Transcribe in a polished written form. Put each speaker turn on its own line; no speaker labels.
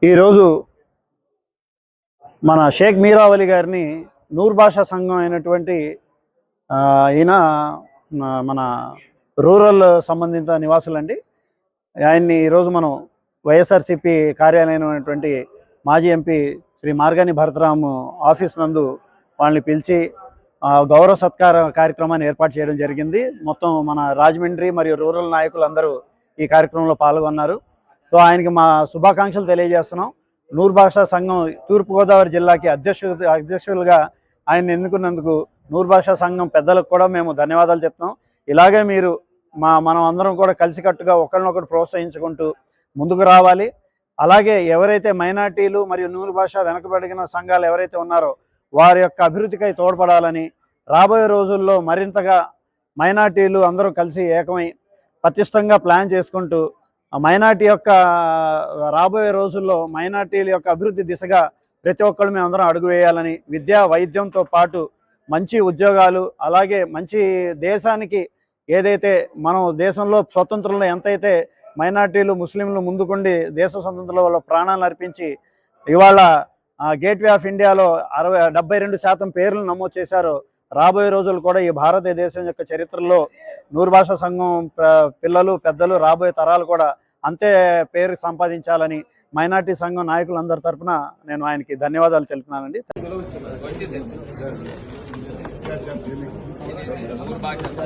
ఈరోజు మన షేక్ మీరావలి గారిని నూర్ భాషా సంఘం అయినటువంటి ఈయన మన రూరల్ సంబంధిత నివాసులండి. ఆయన్ని ఈరోజు మనం వైఎస్ఆర్సీపీ కార్యాలయమైనటువంటి మాజీ ఎంపీ శ్రీ మార్గాని భరతరాము ఆఫీస్ నందు వాళ్ళని పిలిచి గౌరవ సత్కార కార్యక్రమాన్ని ఏర్పాటు చేయడం జరిగింది. మొత్తం మన రాజమండ్రి మరియు రూరల్ నాయకులందరూ ఈ కార్యక్రమంలో పాల్గొన్నారు. సో ఆయనకి మా శుభాకాంక్షలు తెలియజేస్తున్నాం. నూర్ భాషా సంఘం తూర్పుగోదావరి జిల్లాకి అధ్యక్షులుగా ఆయన ఎన్నుకున్నందుకు నూర్ భాషా సంఘం పెద్దలకు కూడా మేము ధన్యవాదాలు చెప్తున్నాం. ఇలాగే మీరు మనం అందరం కూడా కలిసికట్టుగా ఒకరినొకరు ప్రోత్సహించుకుంటూ ముందుకు రావాలి. అలాగే ఎవరైతే మైనార్టీలు మరియు నూర్ భాష వెనకబడిన సంఘాలు ఎవరైతే ఉన్నారో వారి యొక్క అభివృద్ధికై తోడ్పడాలని, రాబోయే రోజుల్లో మరింతగా మైనార్టీలు అందరూ కలిసి ఏకమై పటిష్టంగా ప్లాన్ చేసుకుంటూ మైనార్టీ యొక్క రాబోయే రోజుల్లో మైనార్టీల యొక్క అభివృద్ధి దిశగా ప్రతి ఒక్కరు మేము అందరం అడుగు వేయాలని, విద్యా వైద్యంతో పాటు మంచి ఉద్యోగాలు, అలాగే మంచి దేశానికి ఏదైతే మనం దేశంలో స్వతంత్రంలో ఎంతైతే మైనార్టీలు ముస్లింలు ముందుకుండి దేశ స్వతంత్రంలో వాళ్ళ ప్రాణాలను అర్పించి ఇవాళ గేట్వే ఆఫ్ ఇండియాలో 72% పేర్లను నమోదు చేశారో, రాబోయే రోజులు కూడా ఈ భారతదేశం యొక్క చరిత్రలో నూర్ భాషా సంఘం పిల్లలు పెద్దలు రాబోయే తరాలు కూడా అంతే పేరు సంపాదించాలని మైనార్టీ సంఘం నాయకులందరి తరఫున నేను ఆయనకి ధన్యవాదాలు తెలుపుతున్నానండి.
నూర్ భాషా